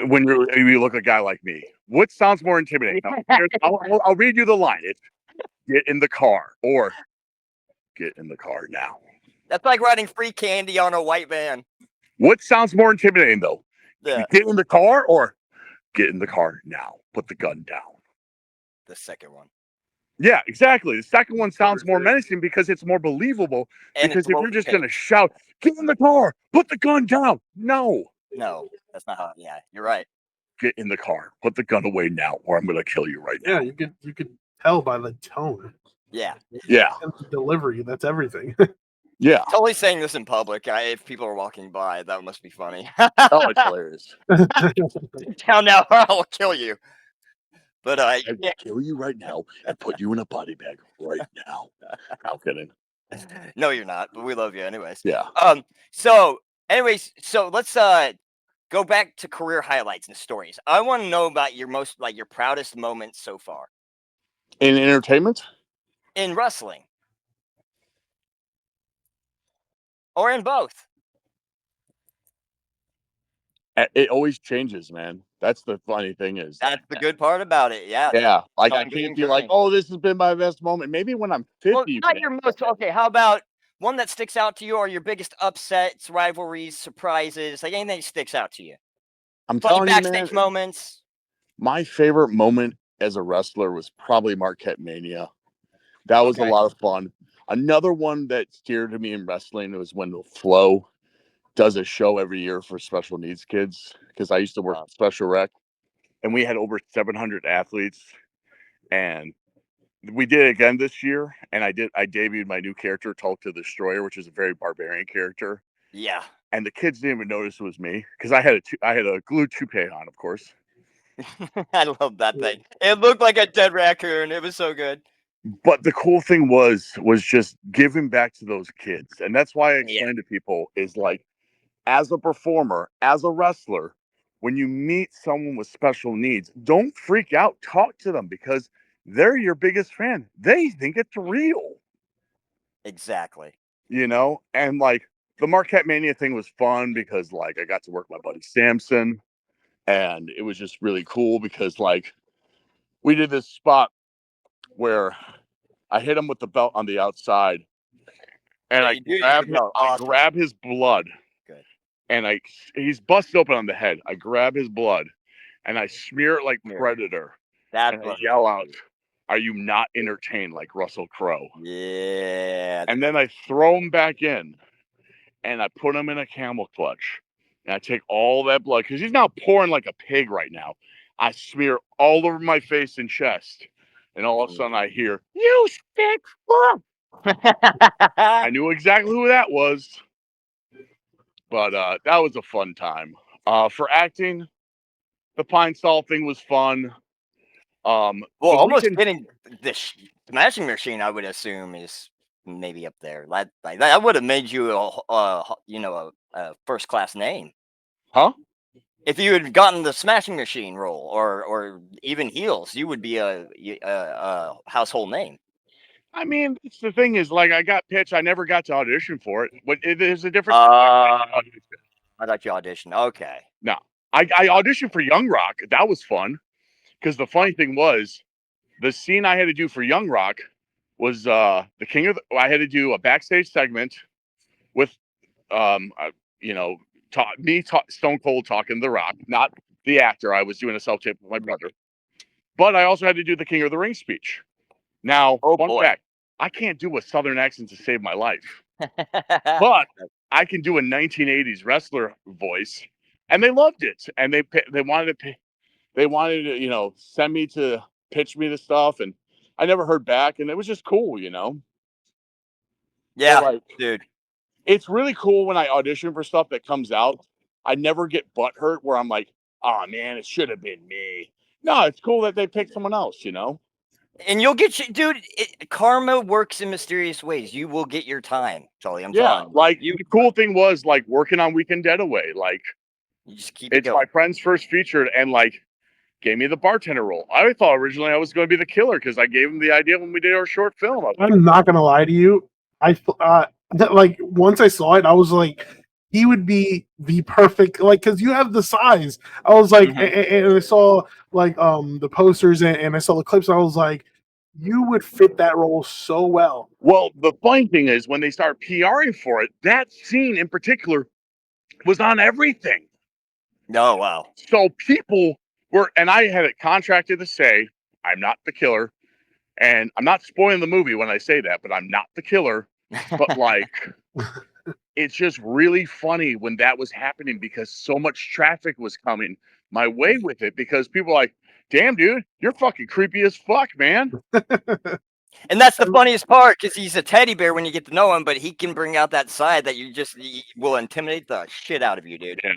When you look at a guy like me, what sounds more intimidating? I'll read you the line. It's get in the car or get in the car now. That's like riding free candy on a white van. What sounds more intimidating though? Yeah. Get in the car or get in the car now. Put the gun down. The second one. Yeah, exactly. The second one sounds more menacing because it's more believable. And because if you're just going to shout, get in the car, put the gun down. No, that's not how. Yeah, you're right. Get in the car, put the gun away now, or I'm going to kill you right now. Yeah, you could tell by the tone. Yeah. And the delivery, that's everything. Yeah. Totally saying this in public. If people are walking by, that must be funny. Oh, it's hilarious. Down now, or I'll kill you. But I will kill you right now and put you in a body bag right now. I'm kidding. No, you're not. But we love you anyways. Yeah. So let's go back to career highlights and stories. I want to know about your your proudest moments so far. In entertainment? In wrestling. Or in both. It always changes, man. That's the funny thing is. That's the good part about it. Yeah. Yeah. Like I can't be like, oh, this has been my best moment. Maybe when I'm 50. Well, not your most. Okay, how about one that sticks out to you, or your biggest upsets, rivalries, surprises, like anything that sticks out to you? I'm telling you, man, backstage moments. My favorite moment as a wrestler was probably Marquette Mania. That was a lot of fun. Another one that steered me in wrestling was when Flo does a show every year for special needs kids, because I used to work at Special Rec, and we had over 700 athletes, and we did it again this year, and I debuted my new character, Tulk the Destroyer, which is a very barbarian character. Yeah. And the kids didn't even notice it was me because I had a glued toupee on, of course. I love that thing. It looked like a dead raccoon. It was so good. But the cool thing was just giving back to those kids. And that's why I explain to people is like, as a performer, as a wrestler, when you meet someone with special needs, don't freak out. Talk to them because they're your biggest fan. They think it's real. Exactly. And like the Marquette Mania thing was fun because like I got to work my buddy Samson, and it was just really cool because like we did this spot where I hit him with the belt on the outside, and I grab his blood. Good. And he's busted open on the head. I grab his blood and I smear it like Predator. And I yell out, "Are you not entertained like Russell Crowe?" Yeah. And then I throw him back in and I put him in a camel clutch. And I take all that blood because he's now pouring like a pig right now. I smear all over my face and chest. And all of a sudden I hear, "You sick fuck!" I knew exactly who that was. But that was a fun time. For acting, the Pine Sol thing was fun. Almost getting the smashing machine, I would assume, is maybe up there. That would have made you a first class name. Huh? If you had gotten the smashing machine role or even heels, you would be a household name. I mean, the thing is, like, I got pitched. I never got to audition for it. But there's a difference. I thought you auditioned. Okay. No, I auditioned for Young Rock. That was fun because the funny thing was, the scene I had to do for Young Rock was the King of the. I had to do a backstage segment with, Stone Cold talking The Rock, not the actor. I was doing a self tape with my brother, but I also had to do the King of the Ring speech. Now, fun fact, I can't do a Southern accent to save my life, but I can do a 1980s wrestler voice, and they loved it, and they wanted to send me to pitch me the stuff, and I never heard back, and it was just cool. Yeah, like, dude. It's really cool when I audition for stuff that comes out. I never get butthurt where I'm like, "Oh man, it should have been me." No, it's cool that they picked someone else. And you'll get dude. Karma works in mysterious ways. You will get your time, Tully. I'm telling you. Like the cool thing was like working on Weekend Getaway. Like, you just keep it going. It's my friend's first featured, and like gave me the bartender role. I thought originally I was going to be the killer because I gave him the idea when we did our short film. I'm not gonna lie to you. Like once I saw it, I was like, he would be the perfect, like, because you have the size. I was like, and I saw like the posters and I saw the clips. And I was like, you would fit that role so well. Well, the funny thing is when they start PRing for it, that scene in particular was on everything. Oh wow! So people were, and I had it contracted to say, "I'm not the killer," and I'm not spoiling the movie when I say that, but I'm not the killer. But like, it's just really funny when that was happening because so much traffic was coming my way with it because people were like, "Damn, dude, you're fucking creepy as fuck, man." And that's the funniest part because he's a teddy bear when you get to know him, but he can bring out that side that you will intimidate the shit out of you, dude. Yeah.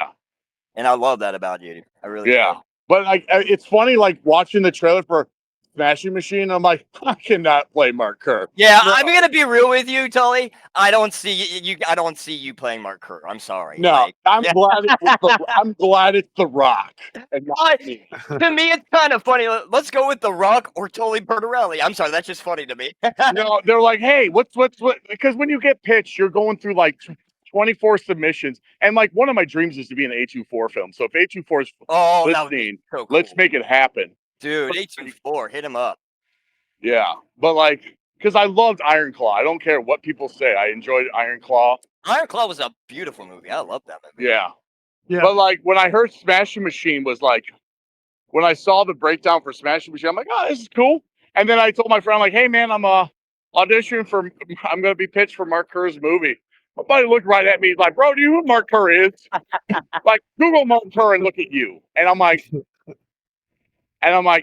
And I love that about you. I really do. But like, it's funny, like watching the trailer for Smashing Machine. I'm like, I cannot play Mark Kerr. Yeah, no. I'm gonna be real with you, Tully. I don't see you. I don't see you playing Mark Kerr. I'm sorry. No, I'm glad. I'm glad it's The Rock. And not me. To me, it's kind of funny. Let's go with The Rock or Tully Bertorelli. I'm sorry, that's just funny to me. No, they're like, hey, what's because when you get pitched, you're going through like 24 submissions, and like one of my dreams is to be in an A24 film. So if A24 is listening, so cool. Let's make it happen, dude. A24, hit him up. Yeah, but like, because I loved Iron Claw. I don't care what people say. I enjoyed Iron Claw. Iron Claw was a beautiful movie. I love that movie. Yeah. But like when I heard Smashing Machine was like, when I saw the breakdown for Smashing Machine, I'm like, oh, this is cool. And then I told my friend, I'm like, hey man, I'm auditioning for. I'm gonna be pitched for Mark Kerr's movie. My buddy looked right at me. He's like, bro, do you know who Mark Kerr is? Like, Google Mark Kerr and look at you. And I'm like,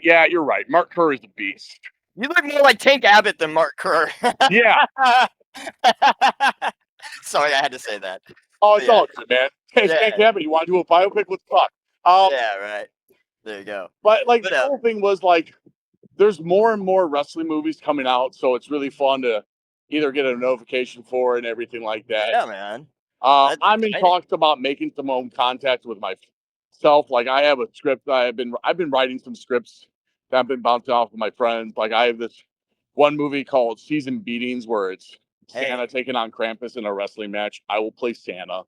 yeah, you're right. Mark Kerr is a beast. You look more like Tank Abbott than Mark Kerr. Yeah. Sorry, I had to say that. Oh, it's all good, man. Hey, Tank Abbott, you want to do a biopic? Let's talk. Yeah, right. There you go. But like But, the whole thing was like, there's more and more wrestling movies coming out, so it's really fun to either get a notification for and everything like that. Yeah, man. That's I'm in exciting. talks about making some own contact with myself. Like I have a script. I've been writing some scripts that I've been bouncing off with my friends. Like I have this one movie called Season Beatings where it's Santa taking on Krampus in a wrestling match. I will play Santa.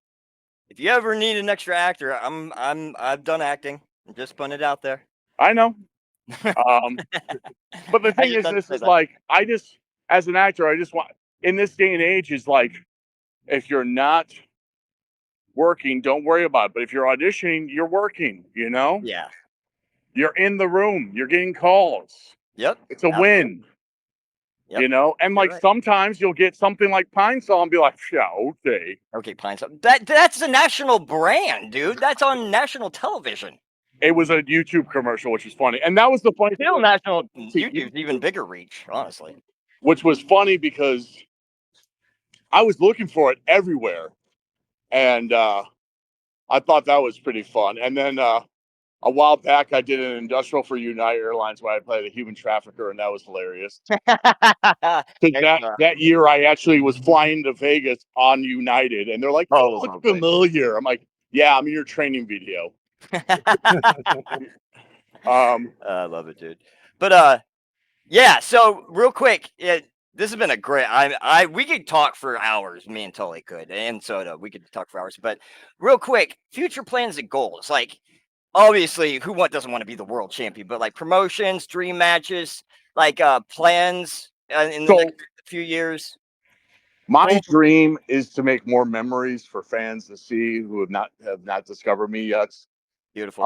If you ever need an extra actor, I've done acting. I'm just putting it out there. I know. But the thing is, this is like, I just, as an actor, I just want, in this day and age, is like, if you're not working, don't worry about it. But if you're auditioning, you're working, you know? Yeah. You're in the room, you're getting calls. Yep. It's a win. Yep. You know? And like sometimes you'll get something like Pine Sol and be like, yeah, okay. Okay, Pine Sol. That's a national brand, dude. That's on national television. It was a YouTube commercial, which is funny. And that was the funny Still thing. national YouTube's even bigger reach, honestly. Which was funny because I was looking for it everywhere. And I thought that was pretty fun. And then a while back, I did an industrial for United Airlines where I played a human trafficker, and that was hilarious. that year, I actually was flying to Vegas on United, and they're like, "Oh, look familiar." I'm like, "Yeah, I'm in your training video." I love it, dude. But yeah. So real quick, this has been a great. We could talk for hours. Me and Tully could, and Soda. We could talk for hours. But real quick, future plans and goals. Like, obviously, who doesn't want to be the world champion? But like promotions, dream matches, like plans in the next few years. My dream is to make more memories for fans to see who have not discovered me yet. Beautiful.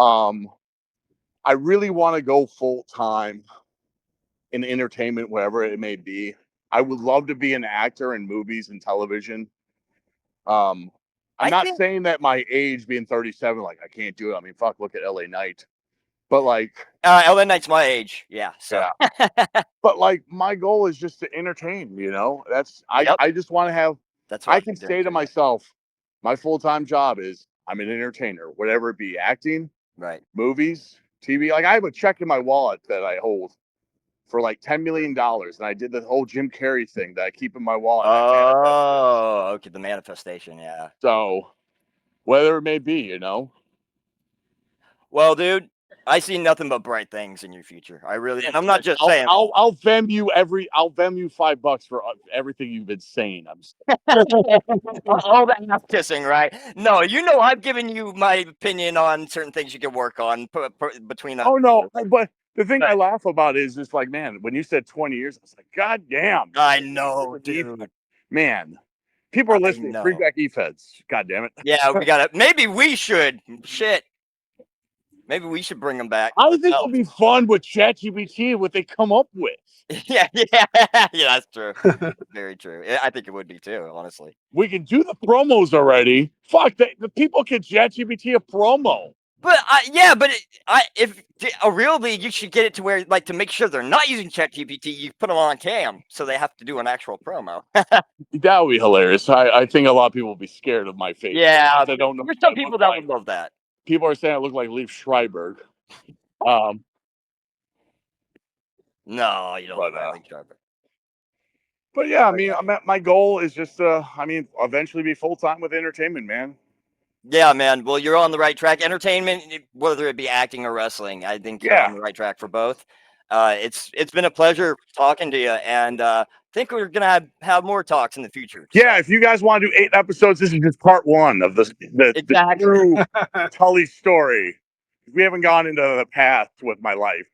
I really want to go full time in entertainment, wherever it may be. I would love to be an actor in movies and television. I'm not saying that my age being 37, like I can't do it. I mean, fuck, look at LA Knight. But like LA Knight's my age. Yeah. So but like my goal is just to entertain, you know. I just want to have I can say to myself, my full-time job is I'm an entertainer, whatever it be, acting, movies, TV. Like I have a check in my wallet that I hold for like $10 million, and I did the whole Jim Carrey thing that I keep in my wallet. Oh, okay, the manifestation, yeah. So, whether it may be, you know. Well, dude, I see nothing but bright things in your future. I really, and I'm not just saying. I'll Venmo you $5 for everything you've been saying. All that ass kissing, right? No, I've given you my opinion on certain things you can work on between us. Oh no, but the thing I laugh about is just like, man, when you said 20 years, I was like, God damn. I know, dude. Man, people are listening. Bring back E-Feds. God damn it. Yeah, we got it. Maybe we should. Shit. Maybe we should bring them back. I think it'll be fun with ChatGPT what they come up with. Yeah, that's true. Very true. I think it would be too, honestly. We can do the promos already. Fuck, the people can ChatGPT a promo. But if a real league, you should get it to where, like, to make sure they're not using ChatGPT, you put them on cam, so they have to do an actual promo. That would be hilarious. I think a lot of people would be scared of my face. Yeah, I don't know. There's some people that would love that. People are saying I look like Leif Schreiberg. No, you don't look like Leif Schreiberg. But yeah, I mean, my goal is just, eventually be full time with entertainment, man. Yeah, man. Well, you're on the right track. Entertainment, whether it be acting or wrestling, I think you're on the right track for both. It's been a pleasure talking to you, and I think we're gonna have more talks in the future. Yeah, if you guys want to do 8 episodes, this is just part 1 of the true Tully story. We haven't gone into the past with my life.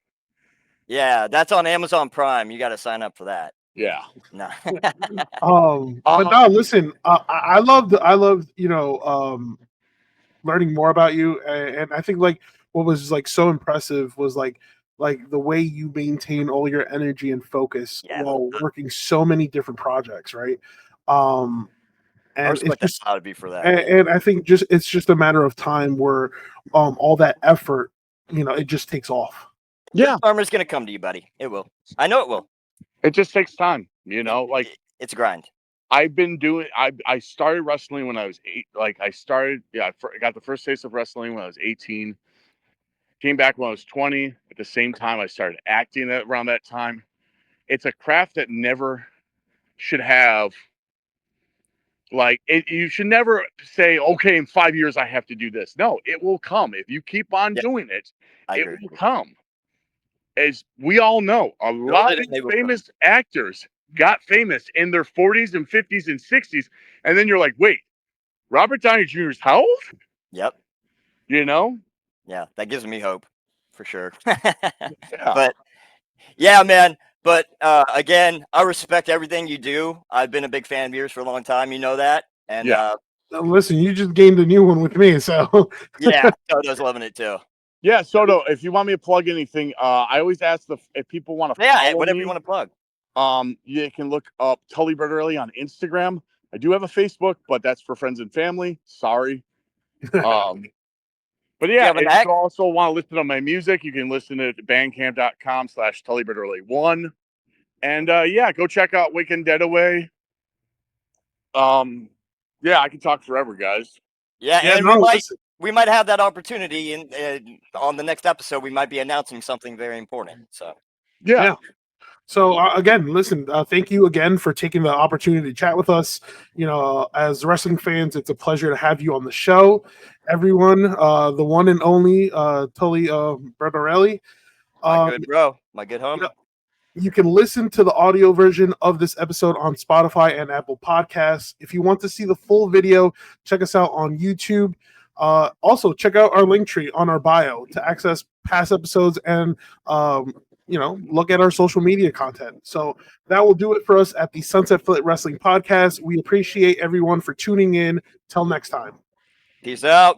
Yeah, that's on Amazon Prime. You got to sign up for that. Yeah. No. But no, listen. I loved learning more about you, and I think like what was like so impressive was like the way you maintain all your energy and focus while working so many different projects, right? And it's just how to be for that. And I think it's just a matter of time where all that effort, it just takes off. Yeah, Farmer's gonna come to you, buddy. It will. I know it will. It just takes time, like it's a grind. I've been doing. I started wrestling when I was 8. Like I got the first taste of wrestling when I was 18. Came back when I was 20. At the same time, I started acting around that time. It's a craft that never should have, like, you should never say, okay, in 5 years, I have to do this. No, it will come. If you keep on doing it, I it agree. will come. As we all know, a lot of these famous actors got famous in their 40s and 50s and 60s. And then you're like, wait, Robert Downey Jr. is how old? Yep. You know? Yeah, that gives me hope for sure. Yeah. But yeah, man. But again, I respect everything you do. I've been a big fan of yours for a long time. You know that. And Yeah. Listen, you just gained a new one with me, so yeah, Toto's loving it too. Yeah, Soto, if you want me to plug anything, I always ask if people want to follow whatever me, you want to plug. You can look up Tully Bertorelli on Instagram. I do have a Facebook, but that's for friends and family. Sorry. But yeah, if you also want to listen to my music, you can listen to bandcamp.com/Tully Bertorelli1. And yeah, go check out Weekend Deadaway. Yeah, I can talk forever, guys. Yeah, and we might have that opportunity in on the next episode. We might be announcing something very important. So yeah. So again, listen, thank you again for taking the opportunity to chat with us. You know, as wrestling fans, it's a pleasure to have you on the show. Everyone, the one and only Tully Bertorelli. My good bro, my good homie. You can listen to the audio version of this episode on Spotify and Apple Podcasts. If you want to see the full video, check us out on YouTube. Also, check out our link tree on our bio to access past episodes and look at our social media content. So that will do it for us at the Sunsetflip Wrestling Podcast. We appreciate everyone for tuning in. Till next time. Peace out.